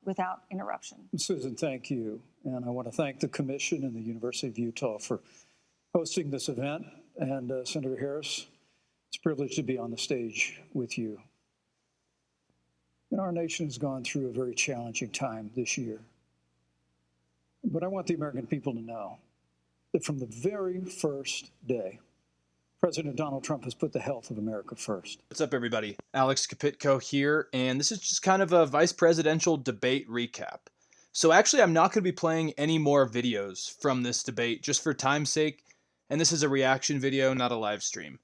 without interruption. Susan, thank you. And I want to thank the Commission and the University of Utah for hosting this event. And Senator Harris, it's a privilege to be on the stage with you. And our nation has gone through a very challenging time this year. But I want the American people to know that from the very first day, President Donald Trump has put the health of America first. What's up, everybody? Alex Kapitko here, and this is just kind of a vice presidential debate recap. So actually, I'm not going to be playing any more videos from this debate just for time's sake, and this is a reaction video, not a live stream.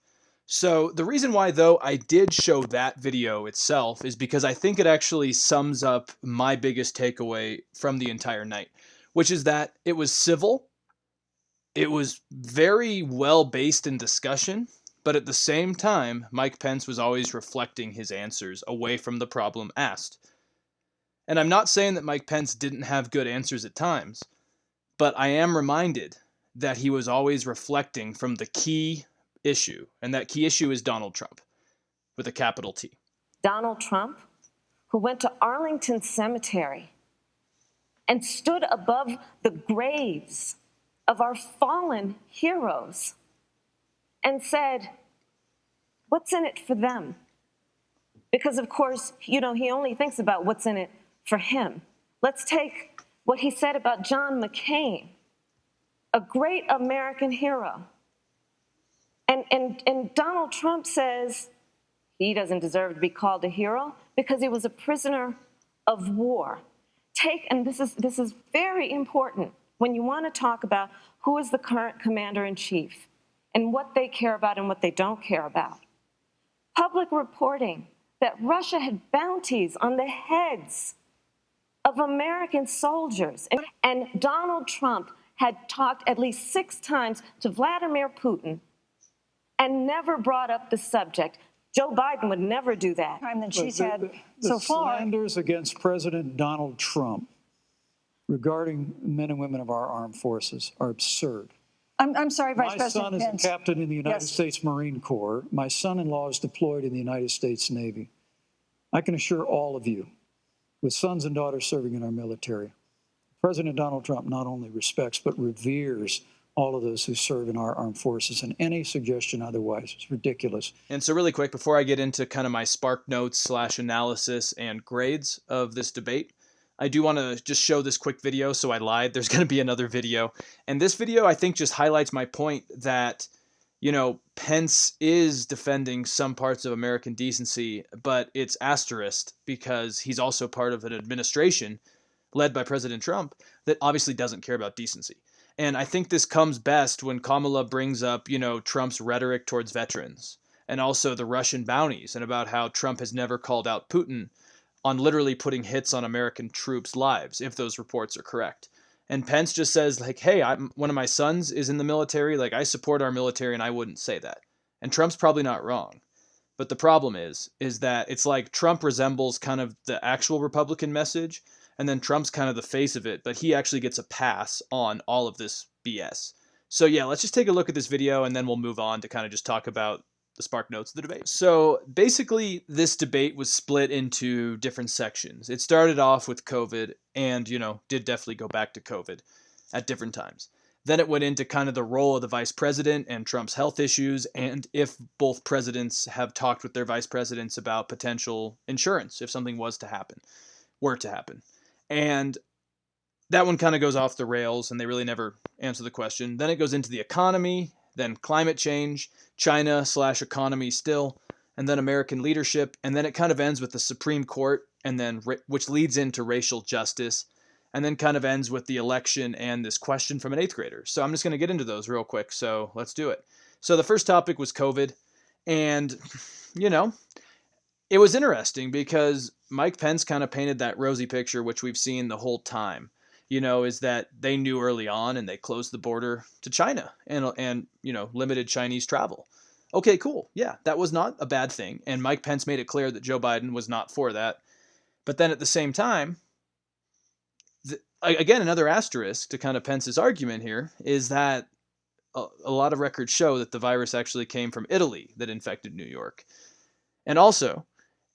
So the reason why, though, I did show that video itself is because I think it actually sums up my biggest takeaway from the entire night, which is that it was civil. It was very well based in discussion, but at the same time, Mike Pence was always reflecting his answers away from the problem asked. And I'm not saying that Mike Pence didn't have good answers at times, but I am reminded that he was always reflecting from the key issue, and that key issue is Donald Trump, with a capital T. Donald Trump, who went to Arlington Cemetery and stood above the graves of our fallen heroes and said, what's in it for them? Because, of course, he only thinks about what's in it for him. Let's take what he said about John McCain, a great American hero. And Donald Trump says he doesn't deserve to be called a hero because he was a prisoner of war. And this is very important when you want to talk about who is the current commander-in-chief and what they care about and what they don't care about. Public reporting that Russia had bounties on the heads of American soldiers. And Donald Trump had talked at least 6 times to Vladimir Putin and never brought up the subject. Joe Biden would never do that. Time that she's had so far. The slanders against President Donald Trump regarding men and women of our armed forces are absurd. I'm sorry, Vice President My son Pence. is a captain in the United States Marine Corps. My son-in-law is deployed in the United States Navy. I can assure all of you, with sons and daughters serving in our military, President Donald Trump not only respects but reveres all of those who serve in our armed forces, and any suggestion otherwise is ridiculous. And so really quick, before I get into kind of my spark notes / analysis and grades of this debate, I do want to just show this quick video. So I lied. There's going to be another video. And this video, I think, just highlights my point that, Pence is defending some parts of American decency, but it's asterisked because he's also part of an administration led by President Trump that obviously doesn't care about decency. And I think this comes best when Kamala brings up, Trump's rhetoric towards veterans and also the Russian bounties and about how Trump has never called out Putin on literally putting hits on American troops' lives, if those reports are correct. And Pence just says, hey, one of my sons is in the military. I support our military, and I wouldn't say that. And Trump's probably not wrong. But the problem is that it's like Trump resembles kind of the actual Republican message, and then Trump's kind of the face of it, but he actually gets a pass on all of this BS. So yeah, let's just take a look at this video, and then we'll move on to kind of just talk about the spark notes of the debate. So basically, this debate was split into different sections. It started off with COVID and, did definitely go back to COVID at different times. Then it went into kind of the role of the vice president and Trump's health issues, and if both presidents have talked with their vice presidents about potential insurance if something were to happen. And that one kind of goes off the rails, and they really never answer the question. Then it goes into the economy, then climate change, China / economy still, and then American leadership. And then it kind of ends with the Supreme Court, and then which leads into racial justice, and then kind of ends with the election and this question from an 8th grader. So I'm just going to get into those real quick. So let's do it. So the first topic was COVID. And, it was interesting because Mike Pence kind of painted that rosy picture, which we've seen the whole time. Is that they knew early on and they closed the border to China and limited Chinese travel. Okay, cool. Yeah, that was not a bad thing. And Mike Pence made it clear that Joe Biden was not for that. But then at the same time, again, another asterisk to kind of Pence's argument here is that a lot of records show that the virus actually came from Italy that infected New York. And also,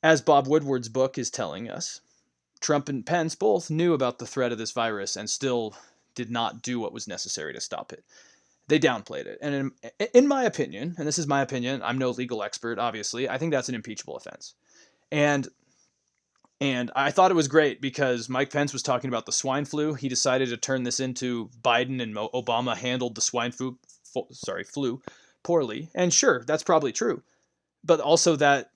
as Bob Woodward's book is telling us, Trump and Pence both knew about the threat of this virus and still did not do what was necessary to stop it. They downplayed it. And in my opinion, and this is my opinion, I'm no legal expert, obviously, I think that's an impeachable offense. And I thought it was great because Mike Pence was talking about the swine flu. He decided to turn this into Biden and Obama handled the swine flu poorly. And sure, that's probably true. But also that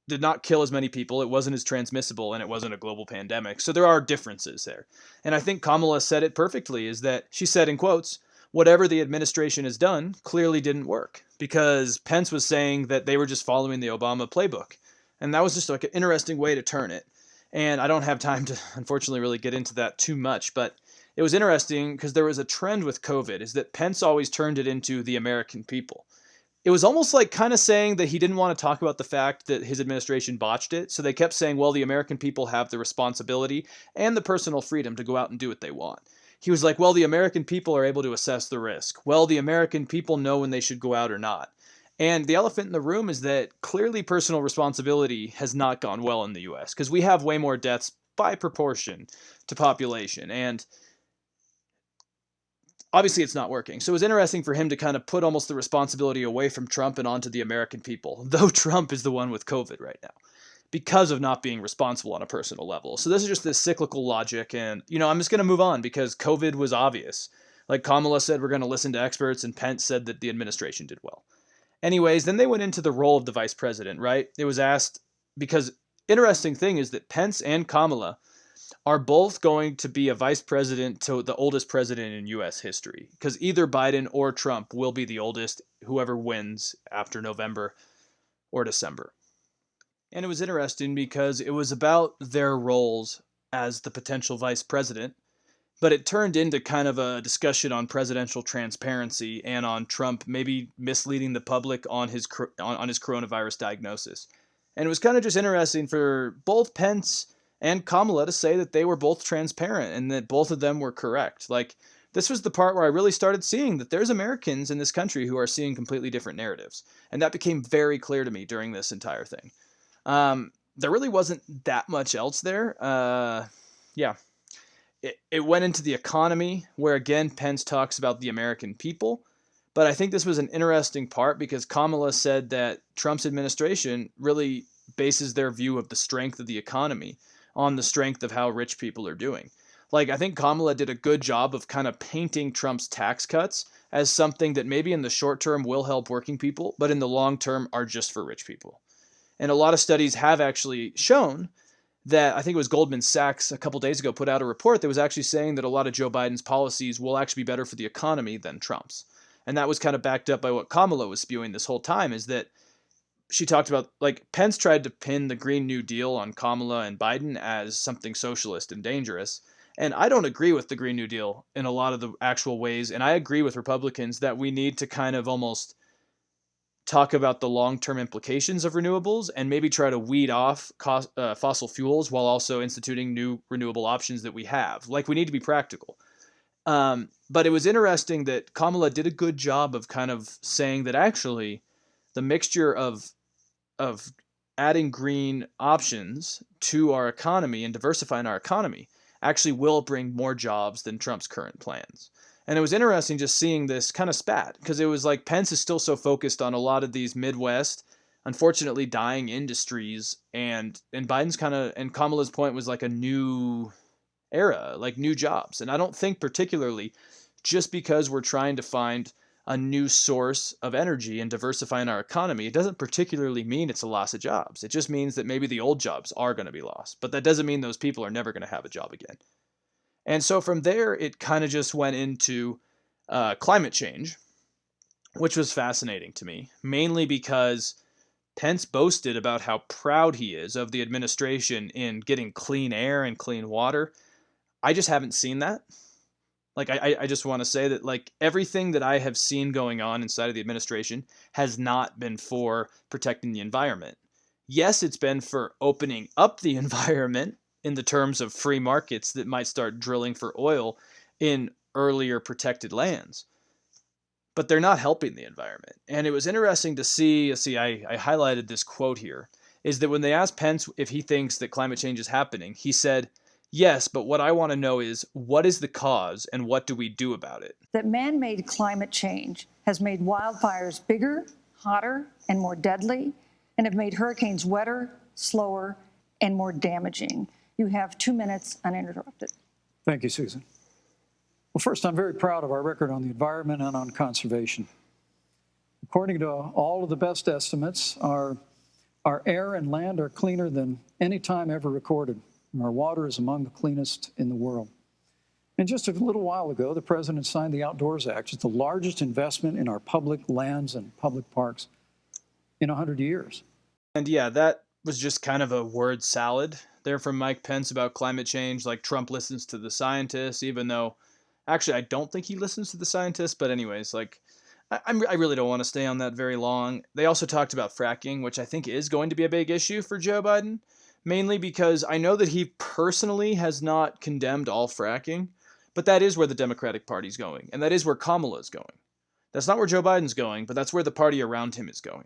did not kill as many people. It wasn't as transmissible, and it wasn't a global pandemic. So there are differences there. And I think Kamala said it perfectly, is that she said in quotes, whatever the administration has done clearly didn't work, because Pence was saying that they were just following the Obama playbook. And that was just like an interesting way to turn it. And I don't have time to, unfortunately, really get into that too much, but it was interesting because there was a trend with COVID, is that Pence always turned it into the American people. It was almost like kind of saying that he didn't want to talk about the fact that his administration botched it. So they kept saying, well, the American people have the responsibility and the personal freedom to go out and do what they want. He was like, well, the American people are able to assess the risk. Well, the American people know when they should go out or not. And the elephant in the room is that clearly personal responsibility has not gone well in the US, because we have way more deaths by proportion to population. And obviously it's not working. So it was interesting for him to kind of put almost the responsibility away from Trump and onto the American people, though Trump is the one with COVID right now, because of not being responsible on a personal level. So this is just this cyclical logic. And, I'm just going to move on because COVID was obvious. Like Kamala said, we're going to listen to experts, and Pence said that the administration did well. Anyways, then they went into the role of the vice president, right? It was asked, because interesting thing is that Pence and Kamala are both going to be a vice president to the oldest president in U.S. history, because either Biden or Trump will be the oldest, whoever wins after November or December. And it was interesting because it was about their roles as the potential vice president, but it turned into kind of a discussion on presidential transparency and on Trump maybe misleading the public on his coronavirus diagnosis. And it was kind of just interesting for both Pence and Kamala to say that they were both transparent and that both of them were correct. Like, this was the part where I really started seeing that there's Americans in this country who are seeing completely different narratives. And that became very clear to me during this entire thing. There really wasn't that much else there. It went into the economy, where again Pence talks about the American people. But I think this was an interesting part because Kamala said that Trump's administration really bases their view of the strength of the economy on the strength of how rich people are doing. Like, I think Kamala did a good job of kind of painting Trump's tax cuts as something that maybe in the short term will help working people, but in the long term are just for rich people. And a lot of studies have actually shown that, I think it was Goldman Sachs a couple days ago put out a report that was actually saying that a lot of Joe Biden's policies will actually be better for the economy than Trump's. And that was kind of backed up by what Kamala was spewing this whole time, is that she talked about, like, Pence tried to pin the Green New Deal on Kamala and Biden as something socialist and dangerous. And I don't agree with the Green New Deal in a lot of the actual ways. And I agree with Republicans that we need to kind of almost talk about the long-term implications of renewables and maybe try to weed off fossil fuels while also instituting new renewable options that we have. Like, we need to be practical. But it was interesting that Kamala did a good job of kind of saying that actually the mixture of adding green options to our economy and diversifying our economy actually will bring more jobs than Trump's current plans. And it was interesting just seeing this kind of spat, because it was like Pence is still so focused on a lot of these Midwest, unfortunately dying industries, and Biden's kind of, and Kamala's point was like a new era, like new jobs. And I don't think particularly just because we're trying to find a new source of energy and diversifying our economy, it doesn't particularly mean it's a loss of jobs. It just means that maybe the old jobs are going to be lost, but that doesn't mean those people are never going to have a job again. And so from there, it kind of just went into climate change, which was fascinating to me, mainly because Pence boasted about how proud he is of the administration in getting clean air and clean water. I just haven't seen that. Like, I just want to say that, like, everything that I have seen going on inside of the administration has not been for protecting the environment. Yes, it's been for opening up the environment in the terms of free markets that might start drilling for oil in earlier protected lands. But they're not helping the environment. And it was interesting to see, I highlighted this quote here. is that when they asked Pence if he thinks that climate change is happening, he said, yes, but what I want to know is what is the cause and what do we do about it? That man-made climate change has made wildfires bigger, hotter, and more deadly, and have made hurricanes wetter, slower, and more damaging. You have 2 minutes uninterrupted. Thank you, Susan. Well, first, I'm very proud of our record on the environment and on conservation. According to all of the best estimates, our air and land are cleaner than any time ever recorded. And our water is among the cleanest in the world. And just a little while ago, the president signed the Outdoors Act. It's the largest investment in our public lands and public parks in 100 years. And yeah, that was just kind of a word salad there from Mike Pence about climate change. Like Trump listens to the scientists, even though actually I don't think he listens to the scientists. But anyways, like I really don't want to stay on that very long. They also talked about fracking, which I think is going to be a big issue for Joe Biden, mainly because I know that he personally has not condemned all fracking, but that is where the Democratic Party's going, and that is where Kamala is going. That's not where Joe Biden's going, but that's where the party around him is going.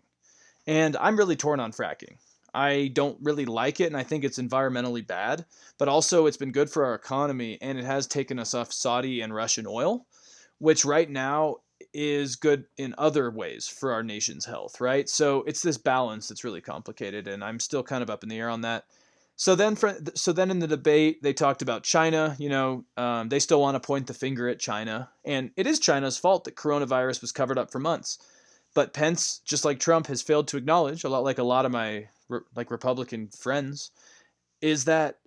And I'm really torn on fracking. I don't really like it, and I think it's environmentally bad, but also it's been good for our economy, and it has taken us off Saudi and Russian oil, which right now is good in other ways for our nation's health, right? So it's this balance that's really complicated, and I'm still kind of up in the air on that. So then in the debate, they talked about China. They still want to point the finger at China, and it is China's fault that coronavirus was covered up for months. But Pence, just like Trump, has failed to acknowledge, a lot of my Republican friends, is that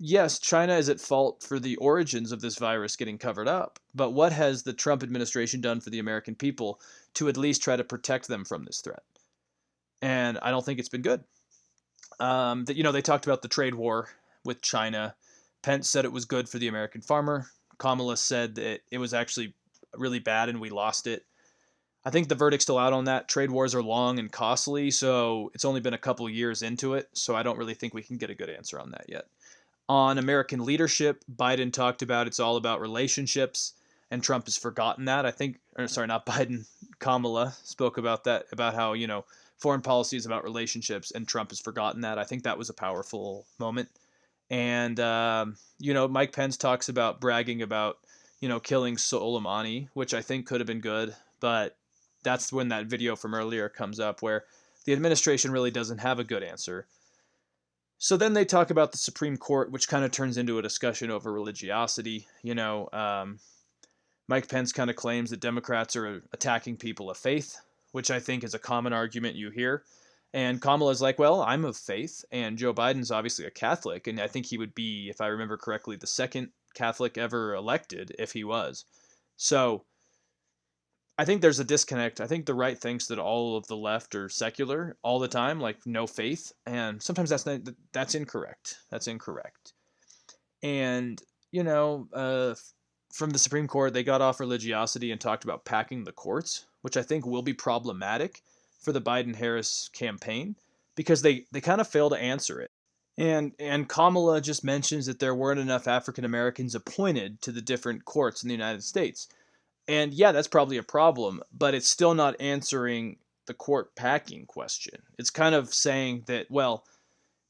yes, China is at fault for the origins of this virus getting covered up, but what has the Trump administration done for the American people to at least try to protect them from this threat? And I don't think it's been good. They talked about the trade war with China. Pence said it was good for the American farmer. Kamala said that it was actually really bad and we lost it. I think the verdict's still out on that. Trade wars are long and costly, so it's only been a couple of years into it, so I don't really think we can get a good answer on that yet. On American leadership, Biden talked about it's all about relationships, and Trump has forgotten that. Not Biden, Kamala spoke about that, about how, foreign policy is about relationships, and Trump has forgotten that. I think that was a powerful moment. And, Mike Pence talks about bragging about, killing Soleimani, which I think could have been good, but that's when that video from earlier comes up where the administration really doesn't have a good answer. So then they talk about the Supreme Court, which kind of turns into a discussion over religiosity. Mike Pence kind of claims that Democrats are attacking people of faith, which I think is a common argument you hear. And Kamala's like, well, I'm of faith, and Joe Biden's obviously a Catholic, and I think he would be, if I remember correctly, the second Catholic ever elected if he was. So I think there's a disconnect. I think the right thinks that all of the left are secular all the time, like no faith, and sometimes that's incorrect. That's incorrect. And from the Supreme Court, they got off religiosity and talked about packing the courts, which I think will be problematic for the Biden-Harris campaign because they kind of fail to answer it. And Kamala just mentions that there weren't enough African Americans appointed to the different courts in the United States. And yeah, that's probably a problem, but it's still not answering the court packing question. It's kind of saying that, well,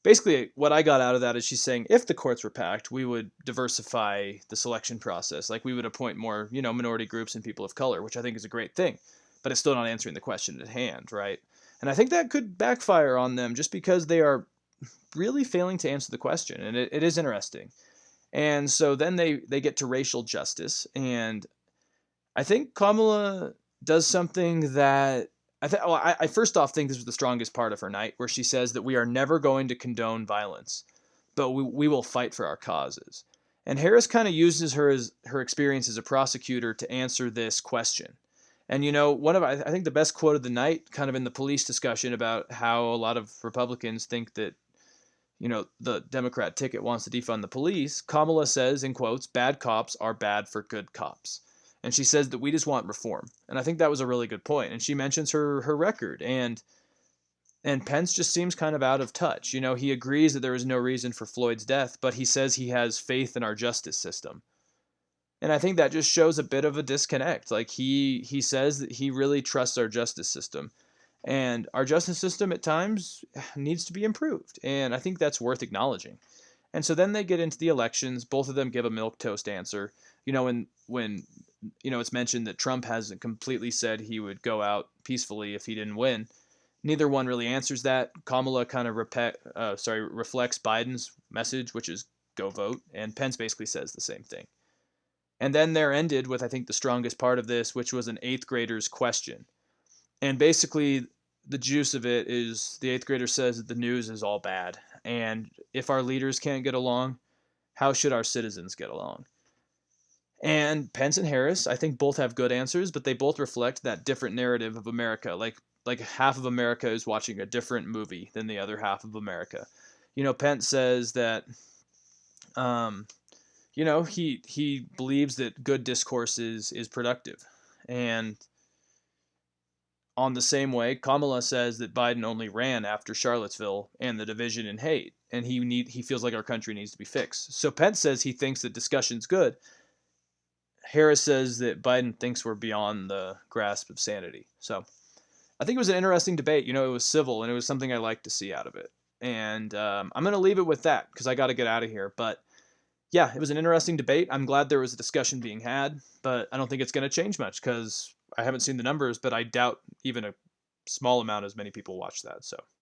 basically what I got out of that is she's saying if the courts were packed, we would diversify the selection process. Like we would appoint more, minority groups and people of color, which I think is a great thing, but it's still not answering the question at hand, right? And I think that could backfire on them just because they are really failing to answer the question. And it is interesting. And so then they get to racial justice, and I think Kamala does something that I first off think this was the strongest part of her night, where she says that we are never going to condone violence, but we will fight for our causes. And Harris kind of uses her experience as a prosecutor to answer this question. And I think the best quote of the night, kind of in the police discussion about how a lot of Republicans think that the Democrat ticket wants to defund the police, Kamala says, in quotes, "Bad cops are bad for good cops." And she says that we just want reform. And I think that was a really good point. And she mentions her record. And Pence just seems kind of out of touch. He agrees that there was no reason for Floyd's death, but he says he has faith in our justice system. And I think that just shows a bit of a disconnect. Like he says that he really trusts our justice system. And our justice system at times needs to be improved. And I think that's worth acknowledging. And so then they get into the elections. Both of them give a milquetoast answer. When it's mentioned that Trump hasn't completely said he would go out peacefully if he didn't win, neither one really answers that. Kamala kind of reflects Biden's message, which is go vote, and Pence basically says the same thing. And then they're ended with, I think, the strongest part of this, which was an eighth grader's question. And basically, the juice of it is the eighth grader says that the news is all bad. And if our leaders can't get along, how should our citizens get along? And Pence and Harris, I think, both have good answers, but they both reflect that different narrative of America. Like half of America is watching a different movie than the other half of America. Pence says that he believes that good discourse is productive. And on the same way, Kamala says that Biden only ran after Charlottesville and the division and hate, and he feels like our country needs to be fixed. So Pence says he thinks that discussion's good. Harris says that Biden thinks we're beyond the grasp of sanity. So I think it was an interesting debate. It was civil, and it was something I liked to see out of it. And I'm going to leave it with that because I got to get out of here. But yeah, it was an interesting debate. I'm glad there was a discussion being had, but I don't think it's going to change much because I haven't seen the numbers, but I doubt even a small amount as many people watch that. So